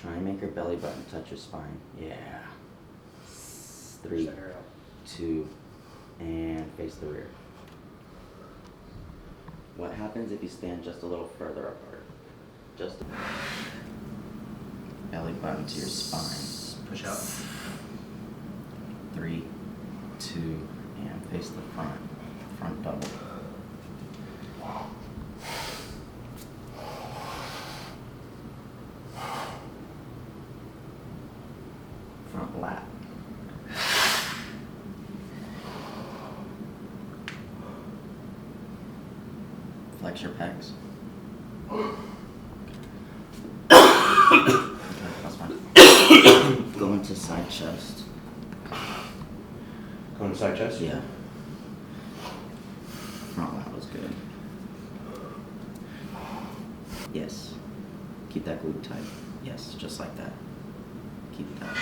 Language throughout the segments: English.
Try and make your belly button touch your spine. Yeah. 3, 2, and face the rear. What happens if you stand just a little further apart? Just belly button to your spine. Push out. 3, 2, and face the front. Front double. Front lat. Flex your pecs. Okay, that's fine. Go into side chest. Going to side chest? Yeah. Front lat was good. Yes. Keep that glute tight. Yes, just like that. Keep it tight.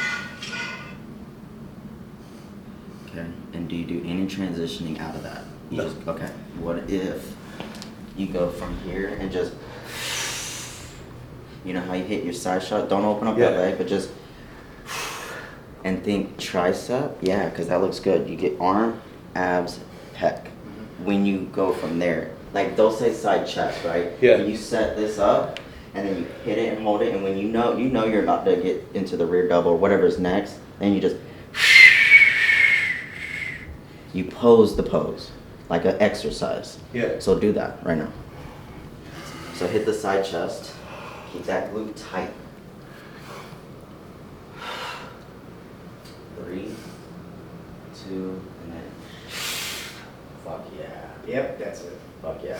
Okay. And do you do any transitioning out of that? You No. just okay. What if you go from here and just, you know how you hit your side shot? Don't open up that Yeah. leg, but just and think tricep. Yeah, because that looks good. You get arm, abs, pec. When you go from there, like they'll say side chest, right? Yeah. You set this up, and then you hit it and hold it, and when you know you're about to get into the rear double or whatever's next, then you just you pose the pose like an exercise. Yeah. So do that right now. So hit the side chest. Keep that glute tight. 3, 2, and then fuck yeah. Yep, that's it. Fuck yeah.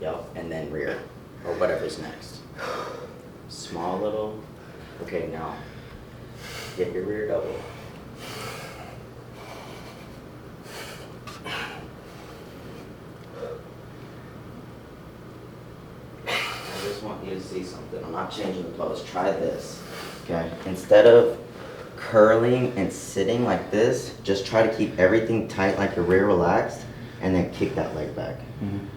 Yep, and then rear, or whatever's next. Small little. Okay, now get your rear double. I just want you to see something. I'm not changing the pose. Try this. Okay? Instead of curling and sitting like this, just try to keep everything tight like your rear relaxed and then kick that leg back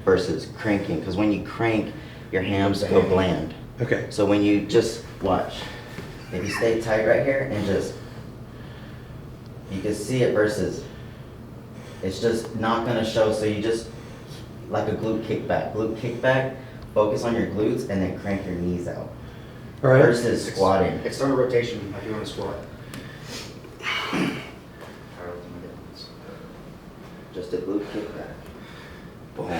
versus cranking. Because when you crank, your hams go bland. Okay. So when you just watch, if you stay tight right here and just, you can see it versus, it's just not gonna show. So you just, like a glute kickback, focus on your glutes and then crank your knees out. All right. Versus squatting. External rotation, like you want to squat. Just a glute kickback. Boom.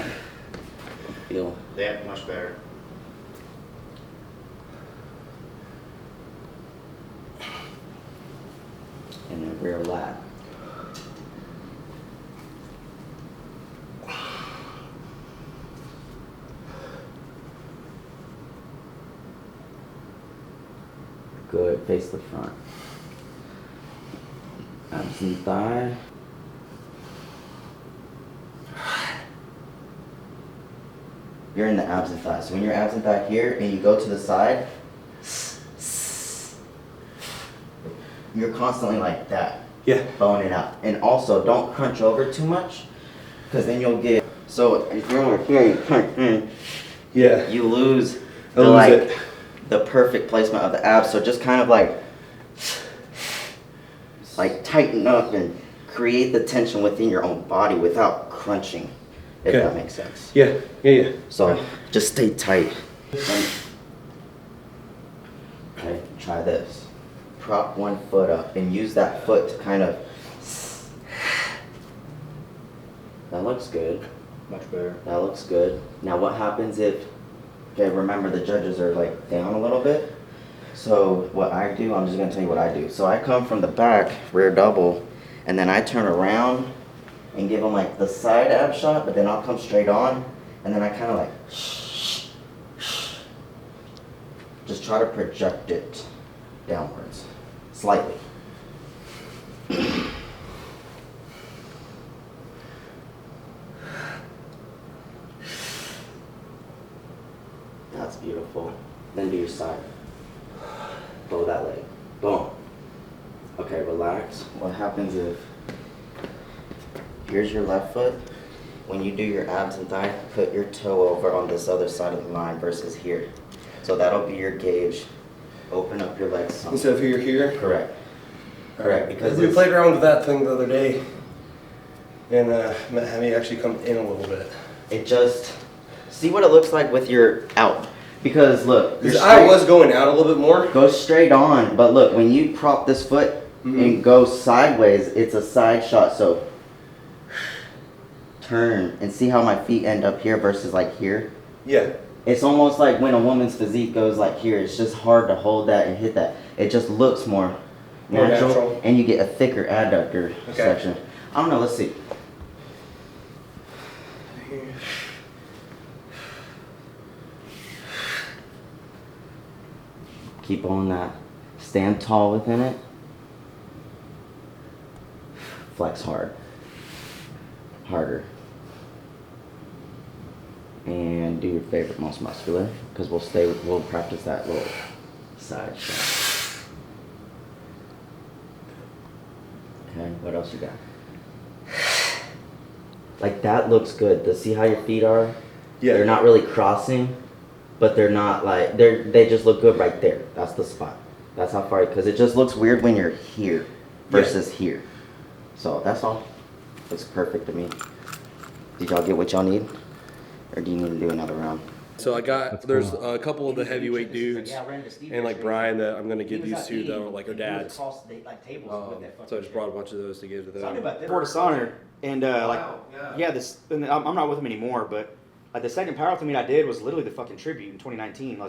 Feel. Yeah, much better. And then rear lat. Good, face the front. Abs and thigh. You're in the abs and thigh. So when your abs and thigh here and you go to the side, you're constantly like that. Yeah. Bowing it out. And also don't crunch over too much, because then you'll get, so if you're over here, you crunch in, Yeah. you lose I the lose it. the perfect placement of the abs. So just kind of like tighten up and create the tension within your own body without crunching, if Okay. that makes sense. Yeah. Yeah. So just stay tight. Okay, try this. Prop one foot up and use that foot to kind of, that looks good. Much better. That looks good. Now what happens if, okay, remember the judges are like down a little bit. So what I do, I'm just gonna tell you what I do. So I come from the back, rear double, and then I turn around and give them like the side ab shot, but then I'll come straight on, and then I kind of like, just try to project it downwards, slightly. That's beautiful. Then do your side. Blow that leg. Boom. Okay, relax. What happens if, here's your left foot. When you do your abs and thigh, put your toe over on this other side of the line versus here. So that'll be your gauge open up your legs some. Instead of here. Correct. Correct. Because we it's- played around with that thing the other day, and had me actually come in a little bit. It just see what it looks like with your out. Because look, you're I straight- was going out a little bit more. go straight on, but look, when you prop this foot and go sideways, it's a side shot. So turn and see how my feet end up here versus like here. Yeah. It's almost like when a woman's physique goes like here. It's just hard to hold that and hit that. It just looks more More natural, natural. and you get a thicker adductor Okay. section. I don't know. Let's see. Keep on that. Stand tall within it. Flex hard. Harder. And do your favorite, most muscular, because we'll practice that little side shot. Okay, what else you got? Like that looks good. To see how your feet are? Yeah. They're not really crossing, but they're not like, they just look good right there. That's the spot. That's how far, because it just looks weird when you're here versus here. So that's all. Looks perfect to me. Did y'all get what y'all need? Or do you need to do another round? So there's a couple of the heavyweight dudes and like Brian that I'm gonna give these to that are like our dads. So I just brought a bunch of those to give to them. Port of Sonner, and this. And I'm not with him anymore, but the second powerlifting meet I did was literally the fucking tribute in 2019. I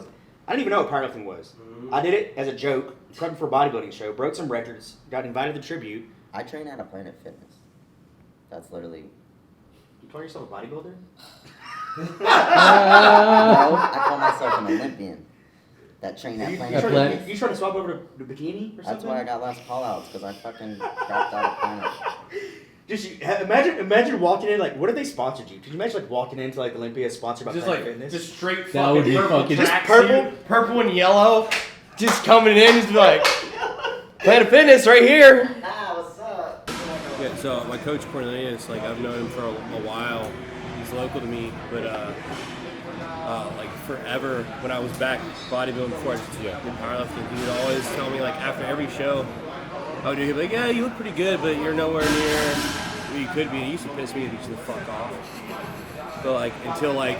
didn't even know what powerlifting was. I did it as a joke, prepping for a bodybuilding show, broke some records, got invited to the tribute. I train at a Planet Fitness. That's literally. You call yourself a bodybuilder? No, I call myself an Olympian. That train at Planet. You trying to swap over to bikini or something? That's why I got less call outs, because I fucking dropped out of Planet. Imagine walking in, like, what if they sponsored you? Could you imagine, like, walking into, like, Olympia sponsored by Just Planet like, Fitness? just straight That would fucking be purple fucking- track Just purple? suit, purple and yellow, just coming in, just be like, Planet Fitness right here. Ah, what's up? Yeah, so my coach Cornelius, like I've known him for a while. He's local to me, but like forever when I was back bodybuilding before I just did powerlifting, he would always tell me like after every show, he'd be like, yeah, you look pretty good, but you're nowhere near where you could be. And he used to piss me the fuck off. But like until like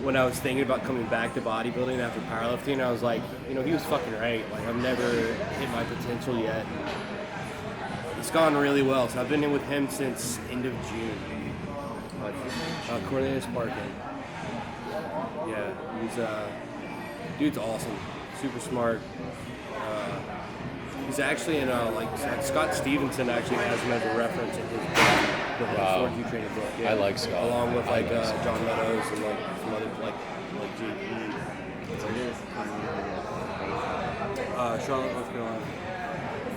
when I was thinking about coming back to bodybuilding after powerlifting, I was like, he was fucking right. Like I've never hit my potential yet. It's gone really well. So I've been in with him since end of June. Cornelius Parkin. Yeah, dude's awesome. Super smart. He's actually in Scott Stevenson actually has him as a reference in his book, the Fortitude Training book. Yeah. I like Scott. Along with I like Scott. John Meadows and like some other like JP. Charlotte, North Carolina.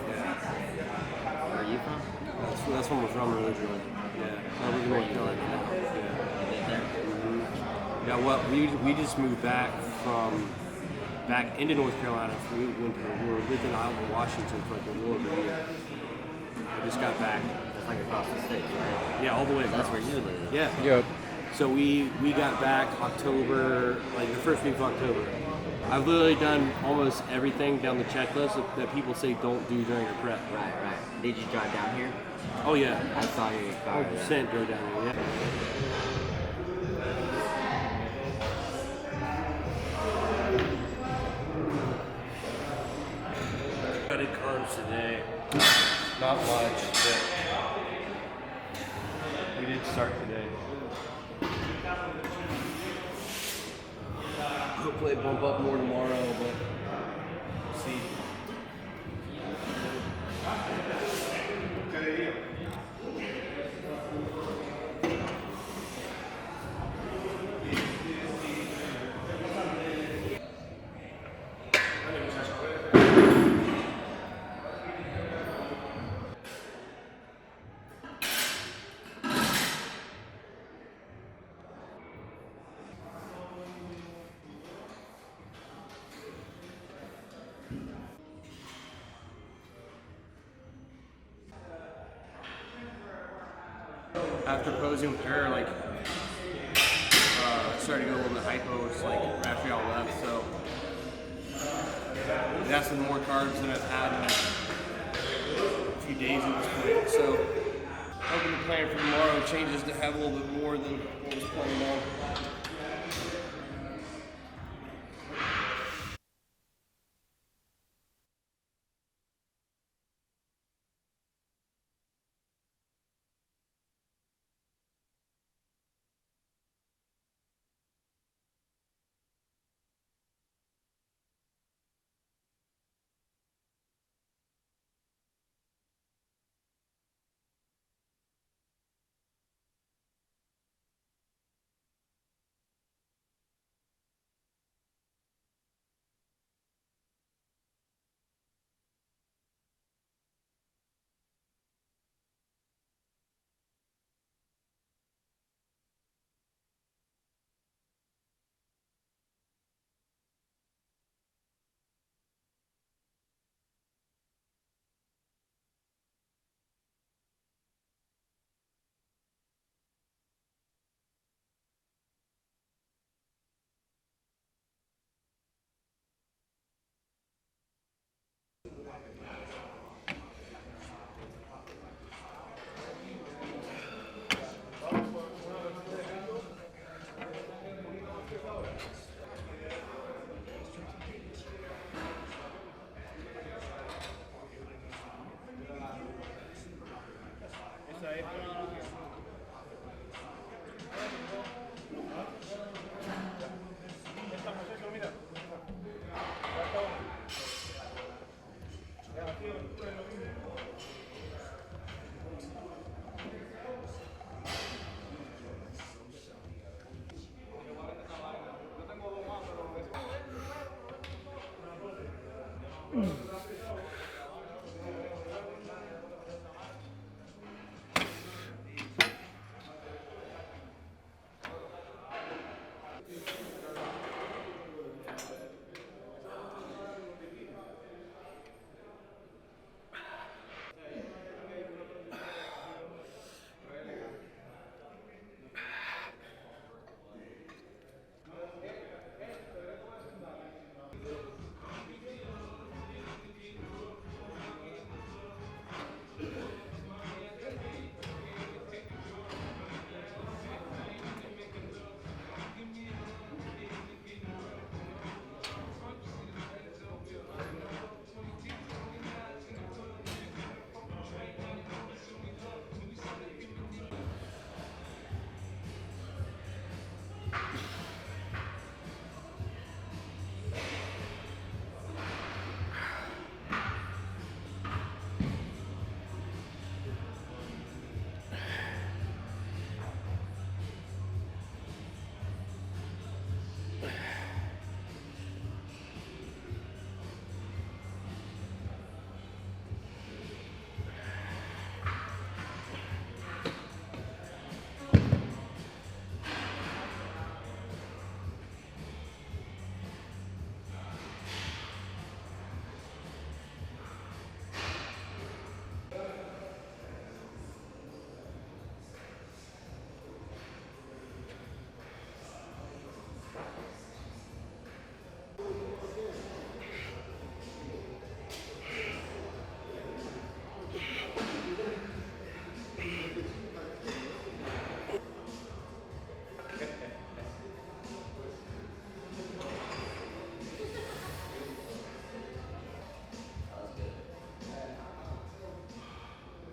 Yeah. Where are you from? That's where we're from originally. Yeah. I live in North Carolina now. Yeah. Yeah, well, we just moved back into North Carolina. We were living in Iowa, Washington for like a little over a year. We just got back. That's like across the state, right? Yeah, all the way That's across. where you live. Yeah. Yep. So we got back October, like the first week of October. I've literally done almost everything down the checklist that people say don't do during a prep. Right, right. Did you drive down here? Oh yeah. I saw your car. 100% go down there, yeah. I did carbs today. Not much, but we did start today. Hopefully bump up more tomorrow, but we'll see. After posing with her, like, started to go a little bit hypo, just like after y'all left, so that's been more carbs than I've had in a few days at this point. So hoping the plan for tomorrow changes to have a little bit more than what was planned on.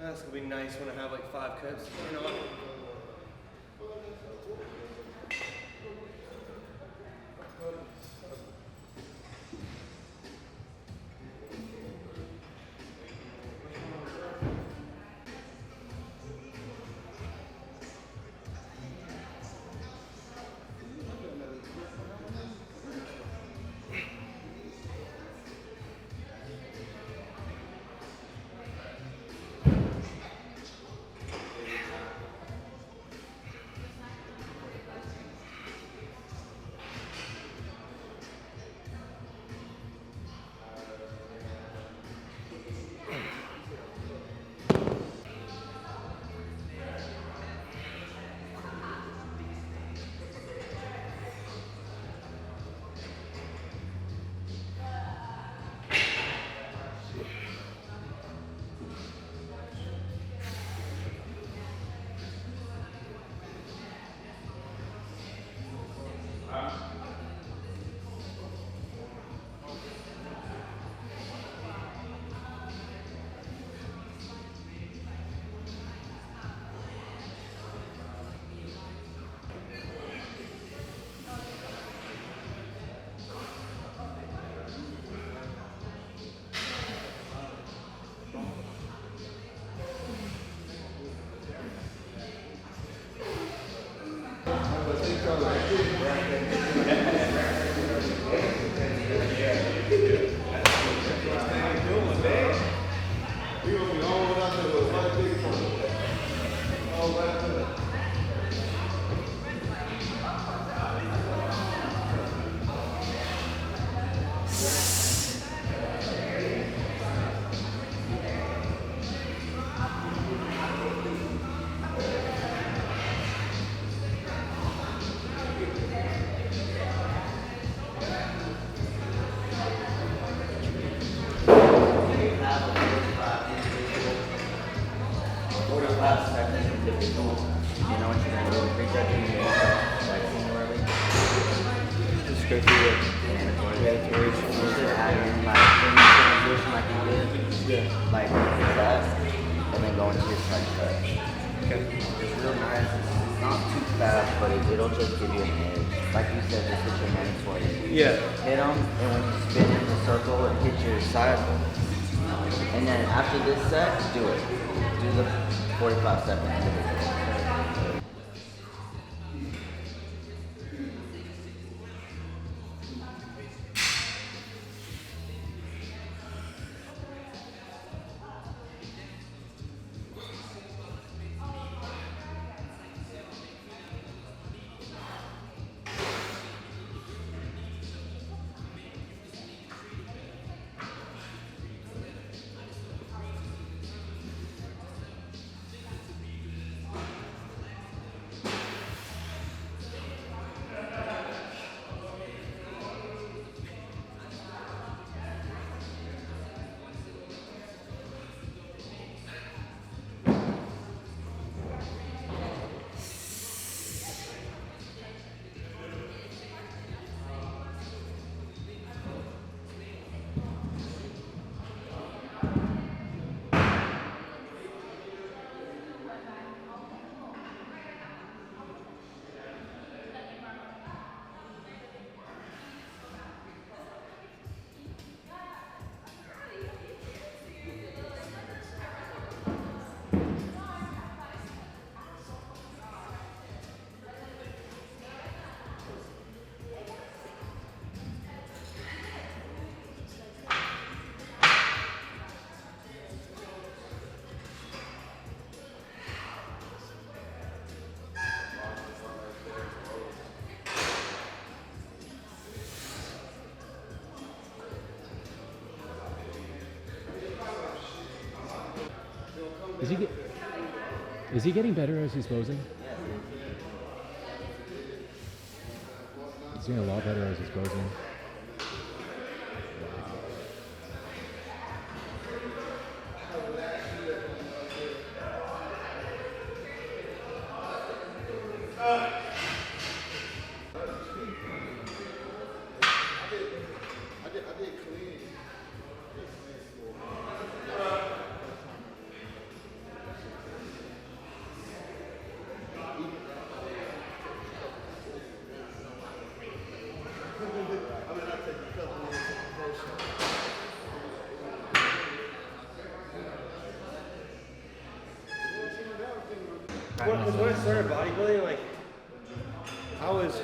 That's gonna be nice when I have like 5 cups. You know what? Just go through it. Mandatory. Like that, and then go into your touch cut. Okay. It's real nice. It's not too fast, but it'll just give you an edge. Like you said, just hit your mandatory. Yeah. Hit them, and when you spin in the circle, it hits your side. And then after this set, do it. Do the 45-second individual. Is he getting better as he's posing? He's doing a lot better as he's posing. When I started bodybuilding, like, I was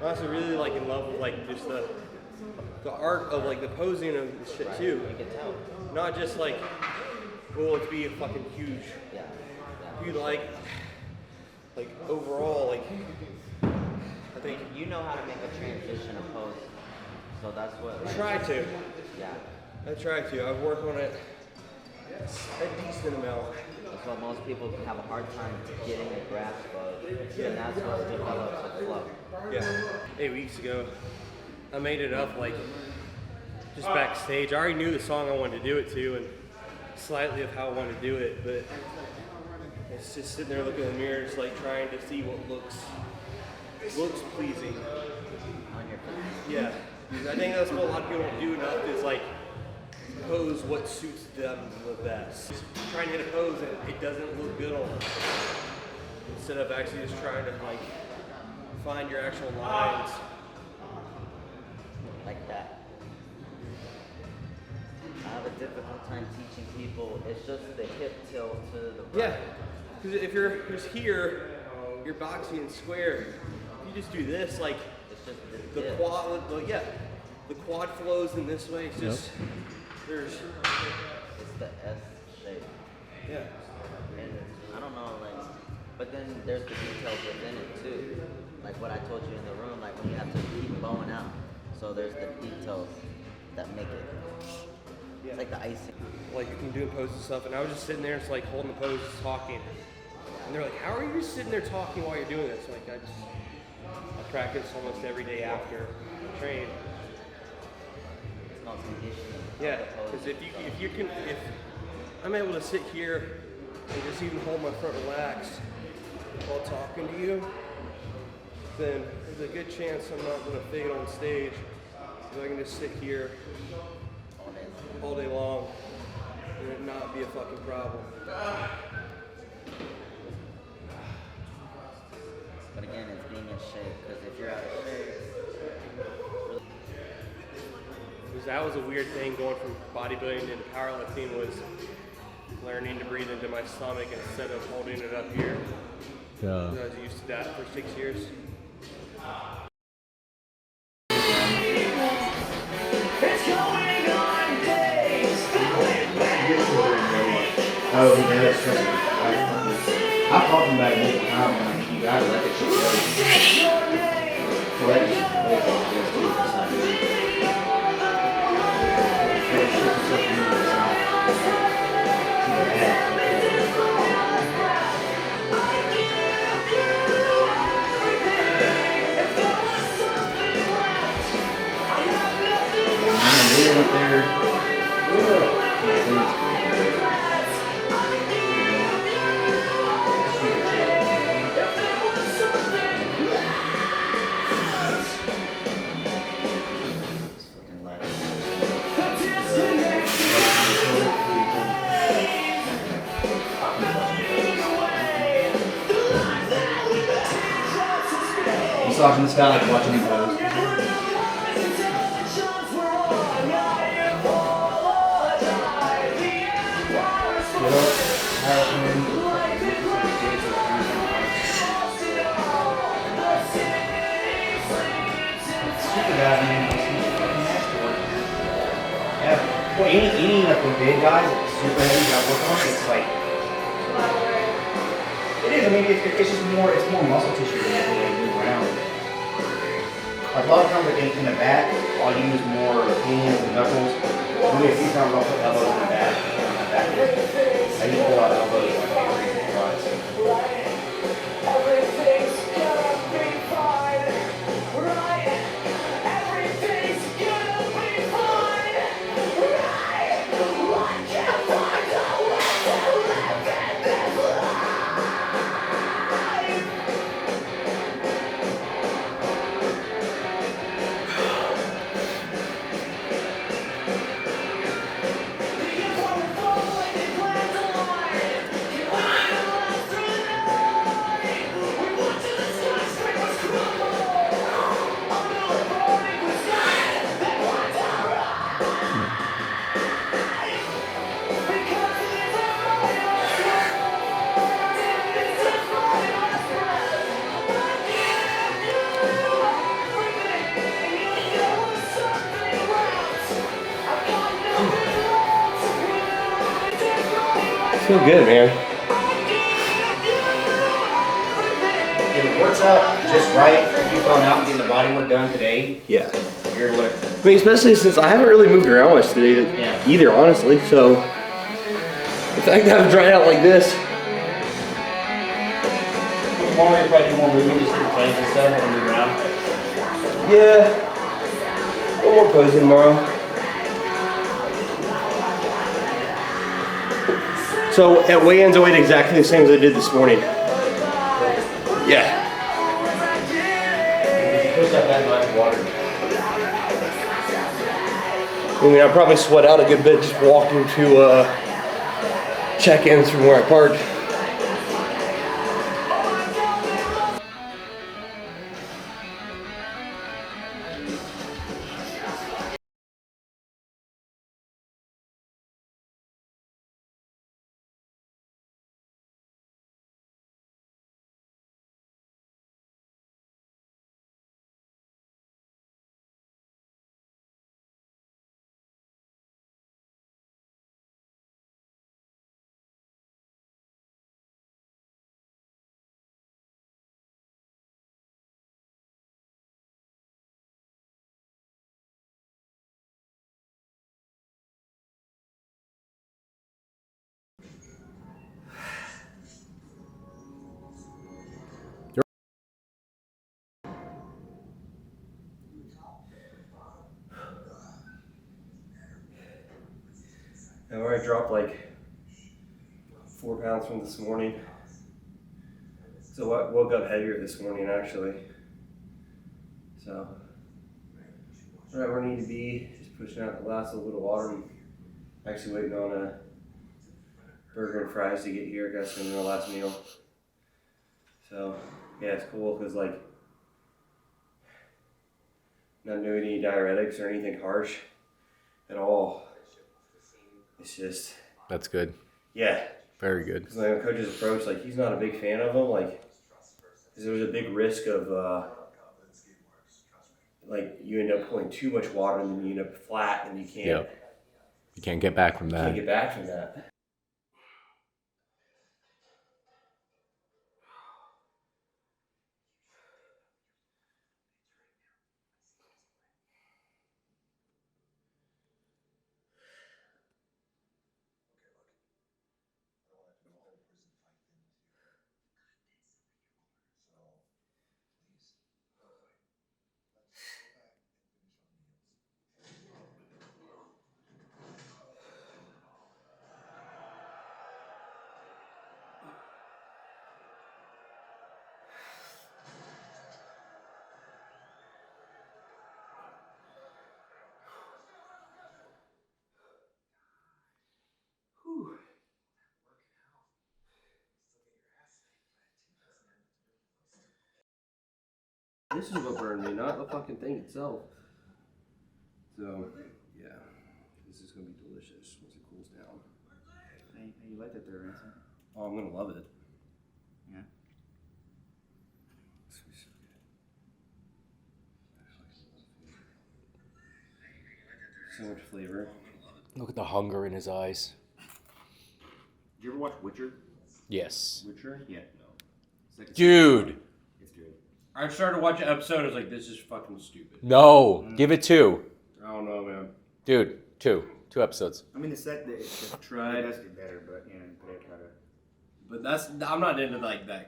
honestly really like in love with like just the art of like the posing of the shit too. You can tell. Not just like, well, to be a fucking huge. Yeah. You like overall, like, I think You know how to make a transition of pose. So that's what. I Like, try to. Yeah. I try to. I've worked on it a decent amount. That's what most people have a hard time getting a grasp of. And that's what develops a flow. Yeah. 8 weeks ago, I made it up like just backstage. I already knew the song I wanted to do it to and slightly of how I wanted to do it, but it's just sitting there looking in the mirror, just like trying to see what looks pleasing. On your feet. Yeah. I think that's what a lot of people don't do enough is like pose what suits them the best. Just trying to hit a pose and it doesn't look good on them. Instead of actually just trying to like find your actual lines. Like that. I have a difficult time teaching people. It's just the hip tilt to the right. Yeah, because if you're just here, you're boxing and square. If you just do this, like It's just the dip. quad, yeah, the quad flows in this way. It's just there's It's the S shape. yeah. And I don't know, like, but then there's the details within it too. Like what I told you in the room, like when you have to keep bowing out. So there's the details that make it. It's like the icing. Like I'm doing poses and stuff, and I was just sitting there, it's like holding the pose, talking. And they're like, "How are you just sitting there talking while you're doing this?" Like I practice almost every day after I train. It's not conditioning. Yeah, because if I'm able to sit here and just even hold my front relaxed while talking to you, then there's a good chance I'm not going to fade on stage. If I can just sit here all day long and it not be a fucking problem. But again, it's being in shape, because if you're out of shape, Because that was a weird thing going from bodybuilding into powerlifting, was learning to breathe into my stomach instead of holding it up here. Yeah. I was used to that for 6 years. Oh, he does. I've talked to him about it multiple times, and you gotta let it go. Let fucking light. massaging this guy like watching him pose. Super guy, man. Yeah. Well, any of the big guys, super heavy, got work on. It's like it is. I mean, it's just more muscle tissue than they move around. Like a lot of times, like in the back, I'll use more hands and knuckles. Maybe a few times I'll put elbows in the back. On my back. I use a whole lot of elbows in my favorite quads. Feel good, man. If it works out just right, if you've gone out and getting the body work done today, Yeah. you're lit. I mean, especially since I haven't really moved around much today Yeah. either, honestly. So the fact that I've dried out like this, Tomorrow you'll probably do more movement, just do planes and stuff, and move around. yeah, a little more posing tomorrow. So at weigh-ins, I weighed exactly the same as I did this morning. Yeah. If you push up that much water. I mean, I probably sweat out a good bit just walking to check-ins from where I parked. I've already dropped like 4 pounds from this morning. So I woke up heavier this morning actually. So right where I need to be, just pushing out the last little bit of water. I'm actually waiting on a burger and fries to get here. Got some in our last meal. So yeah, it's cool because like not doing any diuretics or anything harsh at all. It's just That's good. yeah. Very good. Because my coach's approach, like he's not a big fan of them, like because there was a big risk of like you end up pulling too much water and then you end up flat and you can't. Yep. You can't get back from Can't that. get back from that. This is what burned me, not the fucking thing itself. So, yeah, this is gonna be delicious once it cools down. Hey, you like that there, Ransom? Oh, I'm gonna love it. Yeah. It's gonna be so good. So much flavor. Look at the hunger in his eyes. Did you ever watch Witcher? Yes. Witcher? Yeah. No. It's like a- Dude. It's good. I started watching an episode, I was like, this is fucking stupid. No. Give it 2. I don't know, man. Dude, 2. 2 episodes. I mean, the Tried. It does get better, but you know, they try to. But I'm not into like that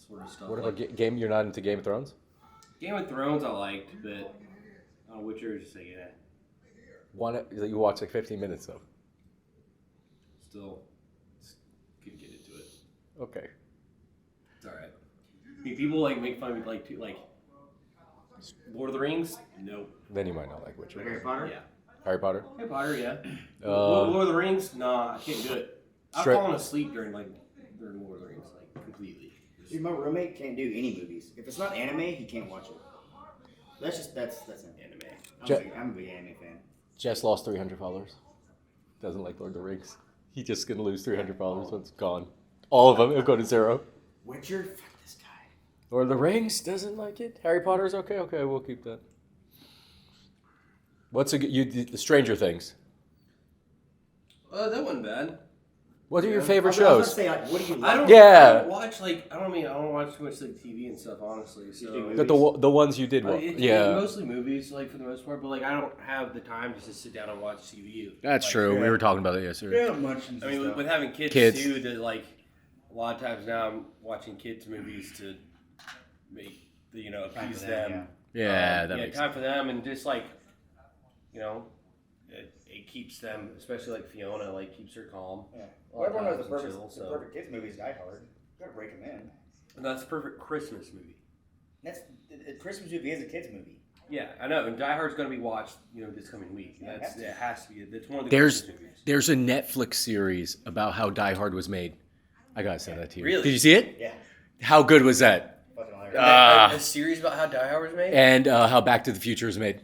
sort of stuff. What about Like, game? You're not into Game of Thrones? Game of Thrones I liked, but Witcher is just like, yeah, You watch like 15 minutes though. still could get into it. Okay. It's alright. I mean, people like make fun of me like Lord of the Rings? Nope. Then you might not like Witcher. Like Harry Potter? Yeah. Harry Potter? Harry Potter, yeah. Uh, Lord of the Rings? Nah, I can't do it. I've Straight- fallen asleep during Lord of the Rings, like completely. Dude, my roommate can't do any movies. If it's not anime, he can't watch it. That's him. Anime. I'm a big anime fan. Jess lost 300 followers. Doesn't like Lord of the Rings. He's just gonna lose 300 followers when it's gone. All of them. It'll go to 0. Witcher? Fuck this guy. Lord of the Rings doesn't like it. Harry Potter's okay. Okay, we'll keep that. What's the Stranger Things? That wasn't bad. What are your favorite I was shows? gonna say, like, what do you like? I don't Yeah. watch like I don't watch too much like TV and stuff, honestly. So The ones you did. Yeah. mostly movies, like for the most part. But like I don't have the time just to sit down and watch TV. That's Like, true. We were talking about it yesterday. Yeah, much. I mean, with having kids too, that like a lot of times now I'm watching kids movies to make appease them. Yeah, that makes time for them, and just like it keeps them, especially like Fiona, like keeps her calm. Yeah. A lot of Well, everyone knows times the and perfect, chill, the so. perfect kids movie is Die Hard. You gotta break them in. And that's a perfect Christmas movie. That's a Christmas movie is a kids movie. Yeah, I know. And Die Hard's going to be watched, this coming week. Yeah, It has to be. It's one of the There's Christmas movies. there's a Netflix series about how Die Hard was made. I gotta send that to you. Really? Did you see it? Yeah. How good was that? Fucking hilarious. Ah. A series about how Die Hard was made? And how Back to the Future was made.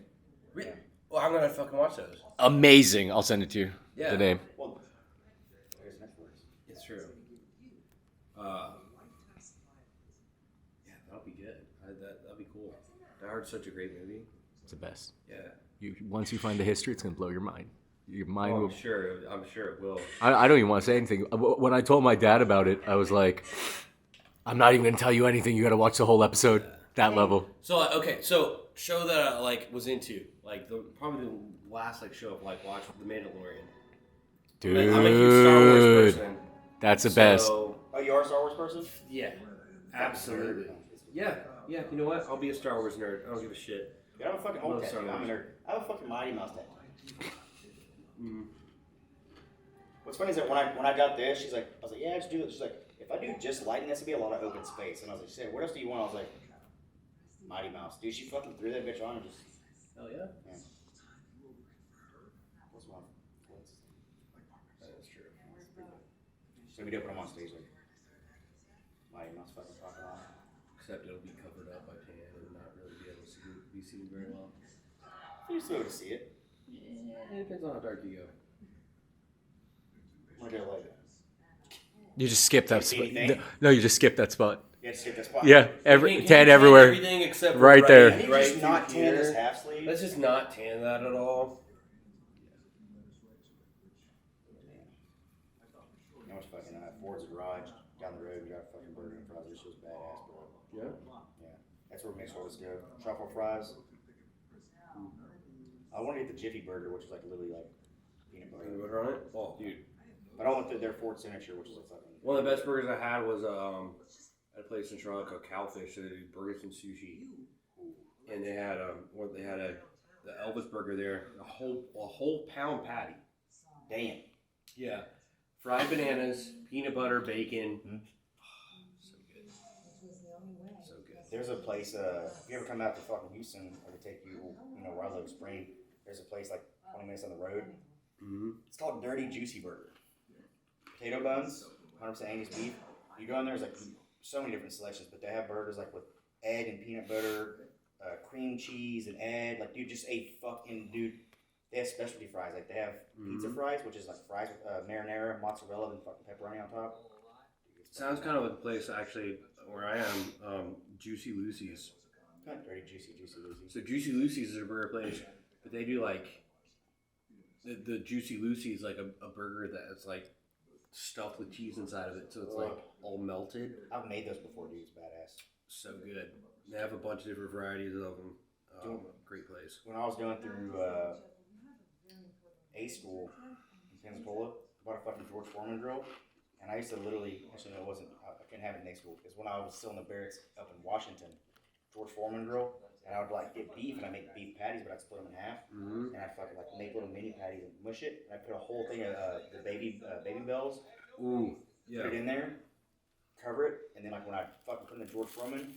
Really? Well, I'm going to fucking watch those. Amazing. I'll send it to you. Yeah. The name. Well, there's Netflix. It's true. Yeah, that'll be good. That'll be cool. Die Hard's such a great movie. It's the best. Yeah. Once you find the history, it's gonna blow your mind. Your mind will. I'm sure it will. I don't even want to say anything. When I told my dad about it, I was like, I'm not even gonna tell you anything. You gotta watch the whole episode. That level. So so show that I was into, probably the last show I've watched, The Mandalorian. Dude, I'm a huge Star Wars person. That's the best. So, Oh, you are a Star Wars person? yeah, absolutely. Yeah. You know what? I'll be a Star Wars nerd. I don't give a shit. Yeah, I have a fucking Love old Star tattoo. I'm a Wars. nerd. I have a fucking Mighty Mouse tattoo. What's funny is that when I got this, she's like, I was like, yeah, just do it. She's like, if I do just lighting, this would be a lot of open space. And I was like, she said, what else do you want? I was like, Mighty Mouse. Dude, she fucking threw that bitch on and just. Hell yeah. What's wrong? That is true. So we do put them on stage like Mighty Mouse fucking rocking off. Except it'll be covered up by tan and not really be able to be seen very well. You're still able to see it. Yeah, it depends on how dark you go. I'm gonna do it like that. You just skip that See spot. anything? No, you just skip that spot. Yeah, just hit that spot. Yeah, tan everywhere. Everything except for Right there. I need to Right just not through tan this here. half sleeve. Let's just not tan that at all. You know what's fucking Ford's Garage down the road. We got fucking burger and fries. This was badass, bro. Yeah. Yeah, that's where mixed orders go. Truffle fries. I want to get the Jiffy Burger, which is like literally like peanut butter. Peanut butter on it? Oh, dude. But I want their Ford Signature, which is like fucking. One of the best burgers I had was at a place in Charlotte called Cowfish. So they do burgers and sushi, and they had the Elvis burger there, a whole pound patty. Damn. Yeah, fried bananas, peanut butter, bacon. So good. So good. There's a place. If you ever come out to fucking Houston, or to take you, where I live, Spring. There's a place like 20 minutes on the road. Mm-hmm. It's called Dirty Juicy Burger. Potato buns, 100% Angus beef. You go in there, there's like so many different selections, but they have burgers like with egg and peanut butter, cream cheese and egg. Like, dude, just a fucking dude. They have specialty fries. Like, they have pizza fries, which is like fries with marinara, mozzarella, and fucking pepperoni on top. Sounds kind of like a place actually where I am, Juicy Lucy's. Dirty Juicy Lucy. So Juicy Lucy's is a burger place, but they do like the Juicy Lucy's like a burger that's like stuffed with cheese inside of it, so it's like all melted. I've made those before, dude. It's badass. So good. They have a bunch of different varieties of them. Great place. When I was going through A school in Pensacola, I bought a fucking George Foreman grill, and I used to literally, actually no, it wasn't, I couldn't have it in A school, because when I was still in the barracks up in Washington, George Foreman grill, and I would like get beef, and I make beef patties, but I'd split them in half, and I'd fucking like make little mini patties and mush it, and I put a whole thing of the baby bells, Ooh, yeah. put it in there, cover it, and then like when I fucking put in the George Foreman,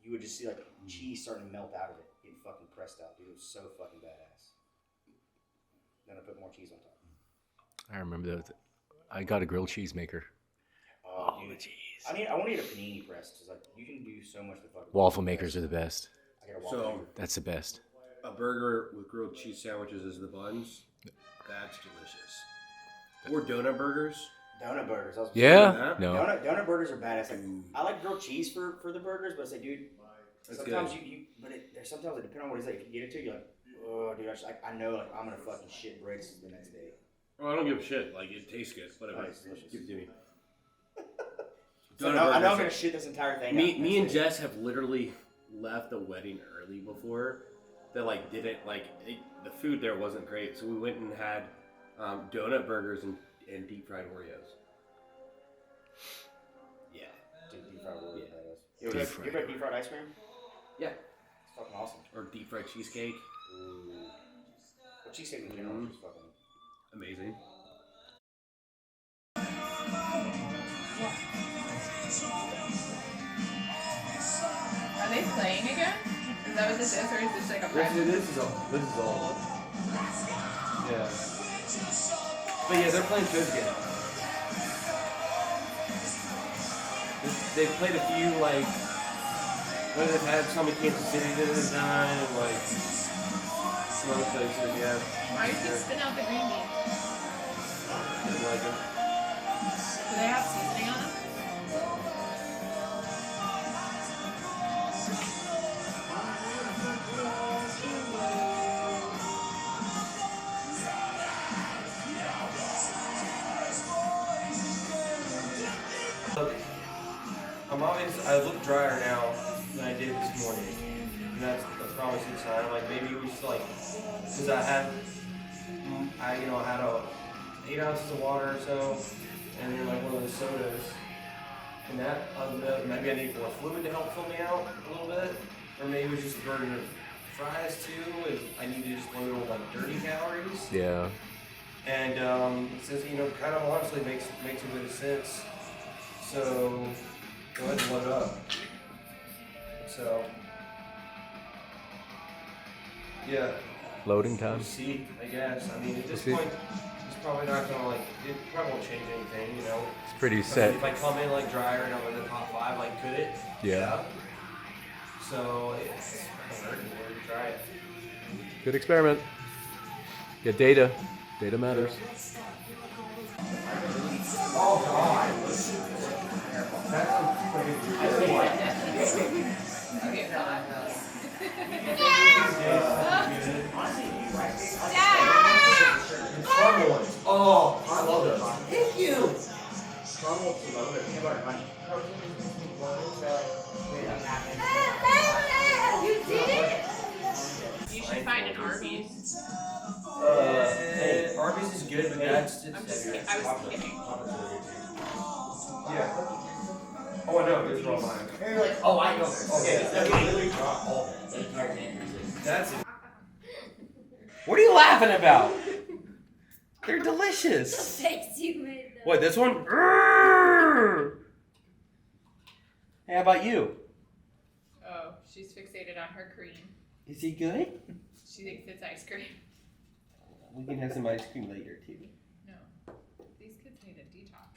you would just see like cheese starting to melt out of it, getting fucking pressed out, dude. It was so fucking badass. Then I put more cheese on top. I remember that. I got a grilled cheese maker. Oh, dude. Jeez. I want to get a panini press because like you can do so much with fucking Waffle makers are the best. I got a waffle So maker. That's the best. a burger with grilled cheese sandwiches is the buns. That's delicious. Or donut burgers. Donut burgers. I was Yeah? No. Donut burgers are badass. Like, I like grilled cheese for the burgers, but I say, dude, That's sometimes good. there's sometimes it depends on what it is. Like, if you get it to, you're like, oh, dude, I know, like, I'm gonna fucking shit bricks the next day. Well, I don't give a shit. Like, it tastes good. Whatever. Oh, it's delicious. Give it to me. So Donut I know I'm burgers. gonna shit this entire thing. Me out and next day. Jess have literally left the wedding early before. That like didn't like the food there wasn't great, so we went and had donut burgers and deep fried Oreos. Yeah. Dude, deep fried Oreos, Yeah. badass. You ever had deep fried ice cream? Yeah. It's fucking awesome. Or deep fried cheesecake. Ooh. But cheesecake in general is just fucking. Amazing. Are they playing again? Is that what this is, or is this like a private? This is all. Yeah. But yeah, they're playing shows again. They've played a few like. Well, they've had some in Kansas City that have done, and like some other places. Yeah. Why do you keep spitting out the green beans? Didn't like them. Do they have seasoning on them? I look drier now than I did this morning, and that's a promising sign. Like maybe we just like, cause I had 8 ounces of water or so, and then like one of those sodas, and that maybe I need more fluid to help fill me out a little bit, or maybe it was just the burden of fries too, and I need to just load it with like dirty calories. Yeah. And it says, kind of honestly makes a bit of sense. So go ahead and load it up. So yeah. Loading time. We'll see, I guess. I mean, at this We'll see. point, it's probably not gonna it probably won't change anything, It's pretty I mean, set. if I come in like drier and I'm in the top 5, like, could it? Yeah. So it's not hurting. We're gonna try it. Good experiment. Get data. Data matters. Okay, fine. Oh, I love this. Thank you. You should find an Arby's. Hey, Arby's is good, but that's I'm just kidding. I was kidding. Yeah. Oh, I know. These are all mine. Oh, I know. That's it. What are you laughing about? They're delicious. Face you made them. What, this one? Hey, how about you? Oh, she's fixated on her cream. Is he good? She thinks it's ice cream. We can have some ice cream later, too. No. These kids need a detox.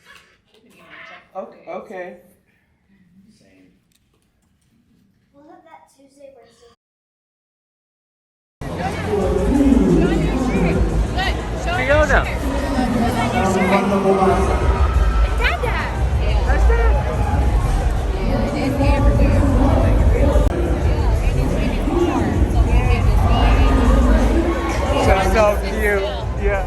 They've been eating junk food days. Okay. We'll have that Tuesday, Wednesday. Fiona. So cute. Yeah.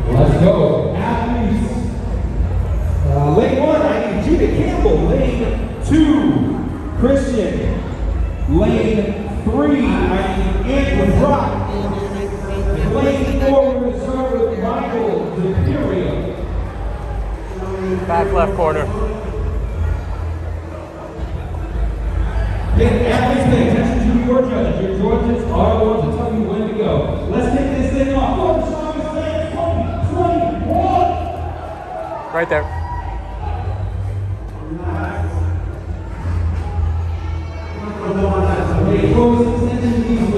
Let's go. Athletes. Lane 1, I need Judah Campbell. Lane 2, Christian. Lane 3, I need Andrew Brock. Lane 4, we're going to start with Michael Imperial. Back left corner. Okay, athletes, pay attention to your judges. Your judges are the ones to tell you when to go. Let's kick this thing off. For the strongest man, 2021. Right there. Okay, close attention, please.